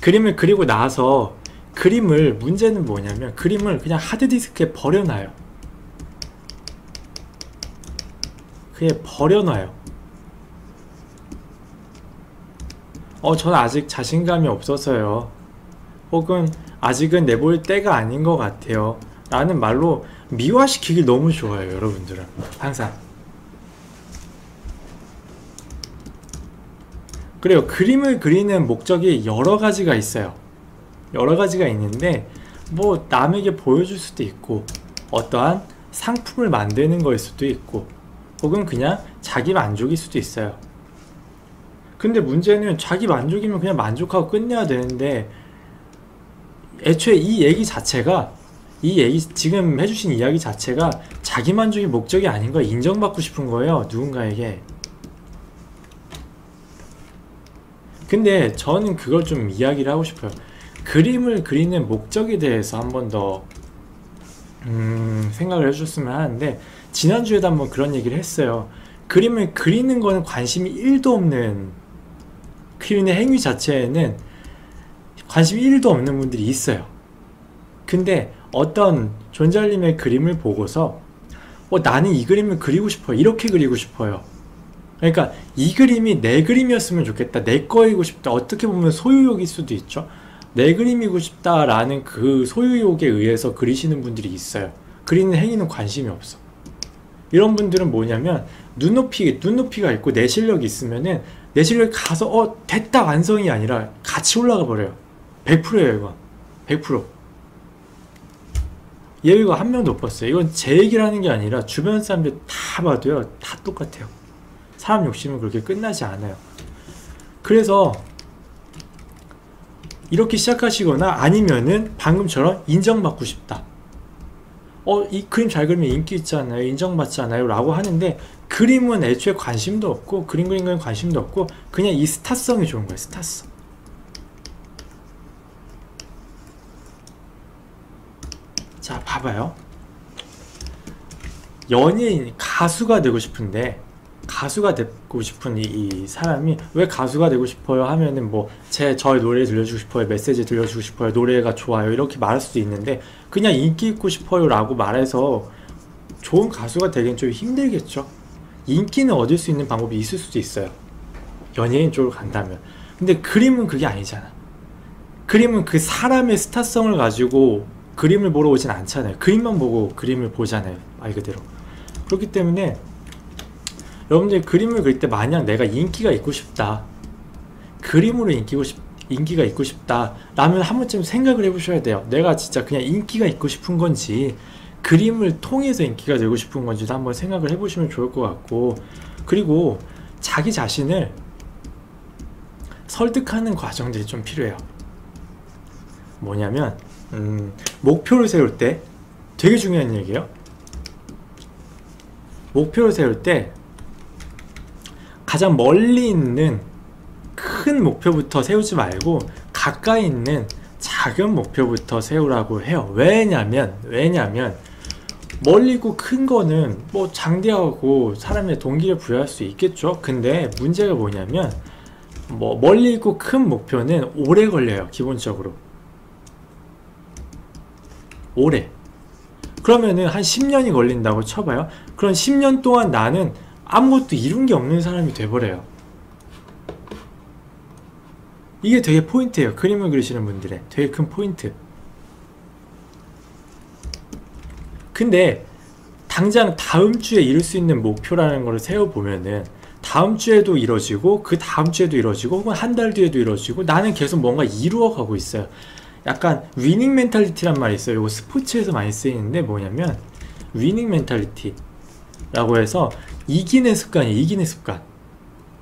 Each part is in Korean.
그림을 그리고 나서 그림을, 문제는 뭐냐면 그림을 그냥 하드디스크에 버려놔요. 그냥 버려놔요. 저는 아직 자신감이 없어서요, 혹은 아직은 내볼 때가 아닌 것 같아요 라는 말로 미화시키기 너무 좋아요. 여러분들은 항상 그래요. 그림을 그리는 목적이 여러 가지가 있어요. 여러 가지가 있는데, 뭐 남에게 보여줄 수도 있고, 어떠한 상품을 만드는 거일 수도 있고, 혹은 그냥 자기 만족일 수도 있어요. 근데 문제는 자기 만족이면 그냥 만족하고 끝내야 되는데, 애초에 이 얘기 자체가, 지금 해주신 이야기 자체가 자기 만족이 목적이 아닌 거, 인정받고 싶은 거예요, 누군가에게. 근데 저는 그걸 좀 이야기를 하고 싶어요. 그림을 그리는 목적에 대해서 한 번 더 생각을 해줬으면 하는데, 지난주에도 한번 그런 얘기를 했어요. 그림을 그리는 거는 관심이 1도 없는, 그리는 행위 자체에는 관심이 1도 없는 분들이 있어요. 근데 어떤 존잘님의 그림을 보고서 나는 이 그림을 그리고 싶어요, 이렇게 그리고 싶어요, 그러니까 이 그림이 내 그림이었으면 좋겠다, 내 거이고 싶다, 어떻게 보면 소유욕일 수도 있죠. 내 그림이고 싶다 라는 그 소유욕에 의해서 그리시는 분들이 있어요. 그리는 행위는 관심이 없어. 이런 분들은 뭐냐면, 눈높이가 있고 내 실력이 있으면은 내 실력이 가서 됐다 완성이 아니라 같이 올라가 버려요. 100%예요 이건. 100%. 예외가 한 명도 못 봤어요. 이건 제 얘기를 하는 게 아니라 주변 사람들 다 봐도요, 다 똑같아요. 사람 욕심은 그렇게 끝나지 않아요. 그래서 이렇게 시작하시거나, 아니면은 방금처럼 인정받고 싶다, 이 그림 잘 그리면 인기 있잖아요, 인정받잖아요 라고 하는데, 그림은 애초에 관심도 없고, 그림 그리는 건 관심도 없고, 그냥 이 스타성이 좋은 거예요. 스타성. 자, 봐봐요. 연예인, 가수가 되고 싶은데, 가수가 되고 싶은 이 사람이 왜 가수가 되고 싶어요 하면은, 저의 노래 들려주고 싶어요, 메시지 들려주고 싶어요, 노래가 좋아요, 이렇게 말할 수도 있는데, 그냥 인기 있고 싶어요 라고 말해서 좋은 가수가 되기엔 좀 힘들겠죠. 인기는 얻을 수 있는 방법이 있을 수도 있어요, 연예인 쪽으로 간다면. 근데 그림은 그게 아니잖아. 그림은 그 사람의 스타성을 가지고 그림을 보러 오진 않잖아요. 그림만 보고 그림을 보잖아요, 말 그대로. 그렇기 때문에 여러분들이 그림을 그릴 때, 만약 내가 인기가 있고 싶다, 그림으로 인기가 있고 싶다 라면 한 번쯤 생각을 해보셔야 돼요. 내가 진짜 그냥 인기가 있고 싶은 건지, 그림을 통해서 인기가 되고 싶은 건지도 한번 생각을 해보시면 좋을 것 같고, 그리고 자기 자신을 설득하는 과정들이 좀 필요해요. 뭐냐면, 목표를 세울 때 되게 중요한 얘기예요. 목표를 세울 때 가장 멀리 있는 큰 목표부터 세우지 말고 가까이 있는 작은 목표부터 세우라고 해요. 왜냐면 멀리 있고 큰 거는 장대하고 사람의 동기를 부여할 수 있겠죠. 근데 문제가 뭐냐면, 멀리 있고 큰 목표는 오래 걸려요. 기본적으로 오래. 그러면은 한 10년이 걸린다고 쳐봐요. 그럼 10년 동안 나는 아무것도 이룬 게 없는 사람이 돼버려요. 이게 되게 포인트예요. 그림을 그리시는 분들의 되게 큰 포인트. 근데 당장 다음 주에 이룰 수 있는 목표라는 걸 세워보면은, 다음 주에도 이뤄지고, 그 다음 주에도 이뤄지고, 혹은 한 달 뒤에도 이뤄지고, 나는 계속 뭔가 이루어가고 있어요. 약간 위닝 멘탈리티란 말이 있어요. 이거 스포츠에서 많이 쓰이는데, 뭐냐면 위닝 멘탈리티라고 해서 이기는 습관.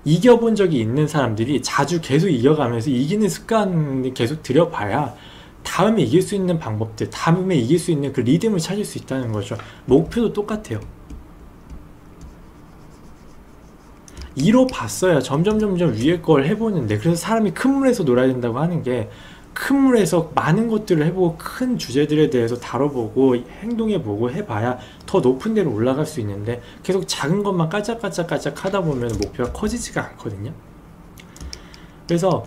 이겨본 적이 있는 사람들이 자주 계속 이겨가면서 이기는 습관을 계속 들여봐야 다음에 이길 수 있는 방법들, 다음에 이길 수 있는 그 리듬을 찾을 수 있다는 거죠. 목표도 똑같아요. 이뤄봤어야 점점 위에 걸 해보는데, 그래서 사람이 큰 물에서 놀아야 된다고 하는 게, 큰 물에서 많은 것들을 해보고 큰 주제들에 대해서 다뤄보고 행동해보고 해봐야 더 높은 데로 올라갈 수 있는데, 계속 작은 것만 깔짝깔짝 하다 보면 목표가 커지지가 않거든요. 그래서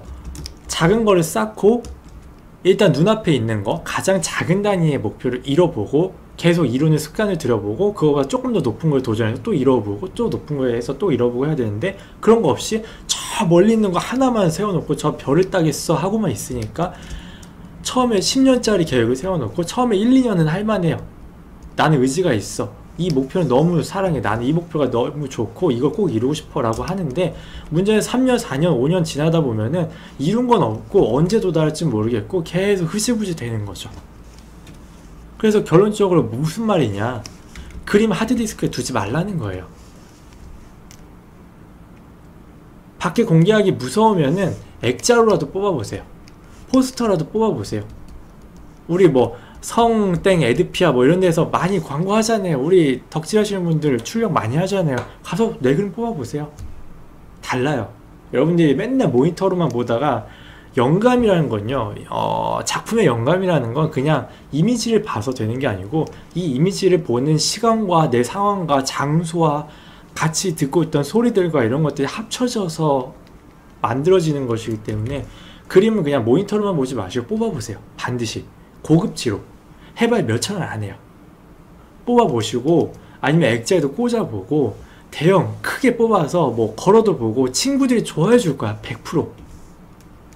작은 거를 쌓고 일단 눈앞에 있는 거 가장 작은 단위의 목표를 이뤄보고 계속 이루는 습관을 들여보고 그거가 조금 더 높은 걸 도전해서 또 이뤄보고 또 높은 거에 해서 또 이뤄보고 해야 되는데 그런 거 없이 저 멀리 있는 거 하나만 세워놓고 저 별을 따겠어 하고만 있으니까 처음에 10년짜리 계획을 세워놓고 처음에 1, 2년은 할만해요. 나는 의지가 있어. 이 목표는 너무 사랑해. 나는 이 목표가 너무 좋고 이걸 꼭 이루고 싶어 라고 하는데 문제는 3년, 4년, 5년 지나다 보면은 이룬 건 없고 언제 도달할지 모르겠고 계속 흐지부지 되는 거죠. 그래서 결론적으로 무슨 말이냐, 그림 하드디스크에 두지 말라는 거예요. 밖에 공개하기 무서우면은 액자로라도 뽑아보세요. 포스터라도 뽑아보세요. 우리 뭐 성땡 에드피아 뭐 이런 데서 많이 광고하잖아요. 우리 덕질하시는 분들 출력 많이 하잖아요. 가서 내 그림 뽑아보세요. 달라요. 여러분들이 맨날 모니터로만 보다가 영감이라는 건요, 작품의 영감이라는 건 그냥 이미지를 봐서 되는 게 아니고 이 이미지를 보는 시간과 내 상황과 장소와 같이 듣고 있던 소리들과 이런 것들이 합쳐져서 만들어지는 것이기 때문에 그림은 그냥 모니터로만 보지 마시고 뽑아보세요. 반드시 고급지로 해봐야 몇천 원 안 해요. 뽑아보시고 아니면 액자에도 꽂아보고 대형 크게 뽑아서 뭐 걸어도 보고 친구들이 좋아해 줄 거야. 100%.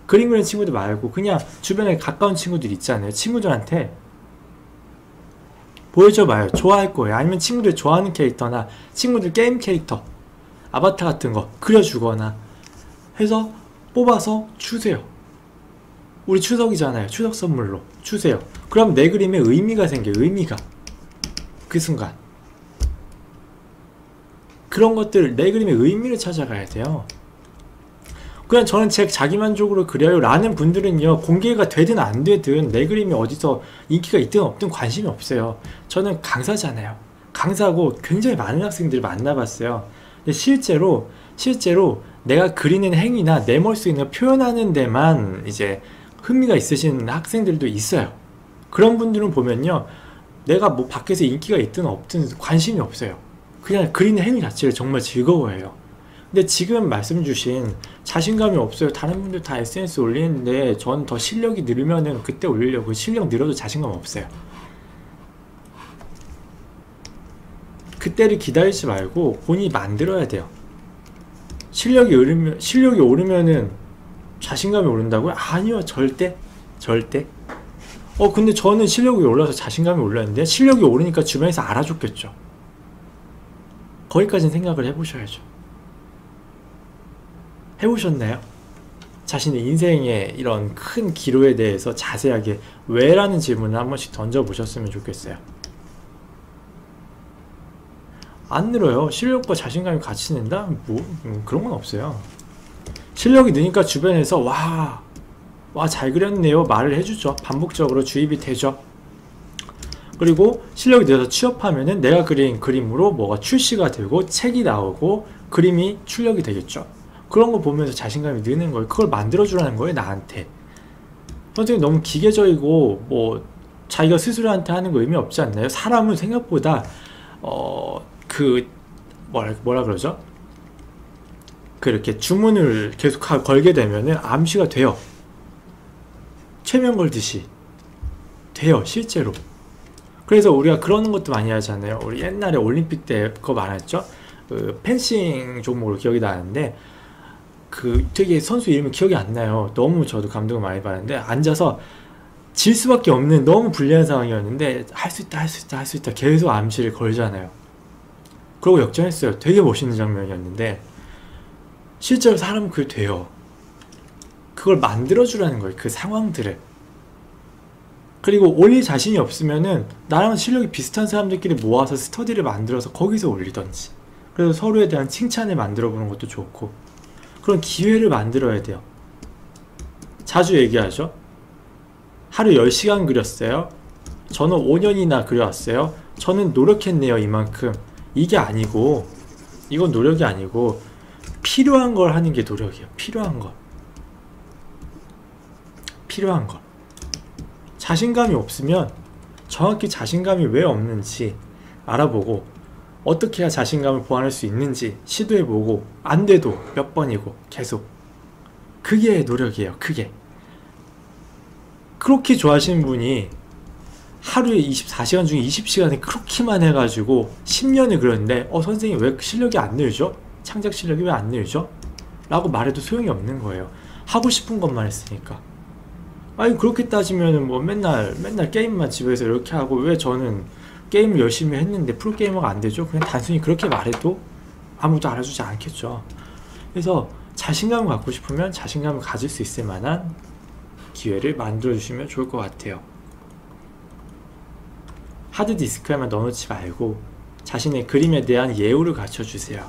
그림 그리는 친구들 말고 그냥 주변에 가까운 친구들 있잖아요. 친구들한테 보여줘봐요. 좋아할 거예요. 아니면 친구들 좋아하는 캐릭터나 친구들 게임 캐릭터 아바타 같은 거 그려주거나 해서 뽑아서 주세요. 우리 추석이잖아요. 추석 선물로 주세요. 그럼 내 그림에 의미가 생겨요. 의미가. 그 순간 그런 것들, 내 그림의 의미를 찾아가야 돼요. 그냥 저는 제 자기만족으로 그려요 라는 분들은요, 공개가 되든 안 되든 내 그림이 어디서 인기가 있든 없든 관심이 없어요. 저는 강사잖아요. 강사고 굉장히 많은 학생들을 만나봤어요. 근데 실제로 내가 그리는 행위나 내 머릿속에 있는 표현하는 데만 이제 흥미가 있으신 학생들도 있어요. 그런 분들은 보면요, 내가 뭐 밖에서 인기가 있든 없든 관심이 없어요. 그냥 그리는 행위 자체를 정말 즐거워해요. 근데 지금 말씀 주신 자신감이 없어요. 다른 분들 다 SNS 올리는데 전 더 실력이 늘면은 그때 올리려고. 실력 늘어도 자신감 없어요. 그때를 기다리지 말고 본인이 만들어야 돼요. 실력이 오르면은 자신감이 오른다고요? 아니요, 절대. 근데 저는 실력이 올라서 자신감이 올랐는데 실력이 오르니까 주변에서 알아줬겠죠. 거기까지는 생각을 해보셔야죠. 해보셨나요? 자신의 인생의 이런 큰 기로에 대해서 자세하게 왜? 라는 질문을 한 번씩 던져보셨으면 좋겠어요. 안 늘어요. 실력과 자신감이 같이 는다? 그런 건 없어요. 실력이 느니까 주변에서 와 잘 그렸네요 말을 해주죠. 반복적으로 주입이 되죠. 그리고 실력이 늘어서 취업하면은 내가 그린 그림으로 뭐가 출시가 되고 책이 나오고 그림이 출력이 되겠죠. 그런 거 보면서 자신감이 느는 거예요. 그걸 만들어주라는 거예요, 나한테. 선생님 너무 기계적이고 뭐 자기가 스스로한테 하는 거 의미 없지 않나요? 사람은 생각보다 뭐라 그러죠? 그렇게 주문을 계속 걸게 되면은 암시가 돼요. 최면 걸듯이 돼요, 실제로. 그래서 우리가 그러는 것도 많이 하잖아요. 우리 옛날에 올림픽 때 그거 많았죠? 펜싱 종목으로 기억이 나는데 되게 선수 이름이 기억이 안 나요. 너무 저도 감동을 많이 받았는데 앉아서 질 수밖에 없는 너무 불리한 상황이었는데 할 수 있다 계속 암시를 걸잖아요. 그러고 역전했어요. 되게 멋있는 장면이었는데 실제로 사람은 그게 돼요. 그걸 만들어주라는 거예요. 그 상황들을. 그리고 올릴 자신이 없으면은 나랑 실력이 비슷한 사람들끼리 모아서 스터디를 만들어서 거기서 올리던지, 그래서 서로에 대한 칭찬을 만들어 보는 것도 좋고, 그런 기회를 만들어야 돼요. 자주 얘기하죠. 하루 10시간 그렸어요. 저는 5년이나 그려왔어요. 저는 노력했네요, 이만큼. 이게 아니고, 이건 노력이 아니고 필요한 걸 하는 게 노력이에요. 필요한 거. 자신감이 없으면 정확히 자신감이 왜 없는지 알아보고 어떻게 해야 자신감을 보완할 수 있는지 시도해보고 안 돼도 몇 번이고 계속. 그게 노력이에요. 그게. 그렇게 좋아하시는 분이 하루에 24시간 중에 20시간에 그렇게만 해가지고 10년을 그렸는데 선생님 왜 실력이 안 늘죠? 창작 실력이 왜 안 늘죠? 라고 말해도 소용이 없는 거예요. 하고 싶은 것만 했으니까. 아니 그렇게 따지면은 뭐 맨날 게임만 집에서 이렇게 하고 왜 저는 게임을 열심히 했는데 프로게이머가 안 되죠? 그냥 단순히 그렇게 말해도 아무도 알아주지 않겠죠. 그래서 자신감을 갖고 싶으면 자신감을 가질 수 있을 만한 기회를 만들어 주시면 좋을 것 같아요. 하드디스크에만 넣어놓지 말고 자신의 그림에 대한 예우를 갖춰 주세요.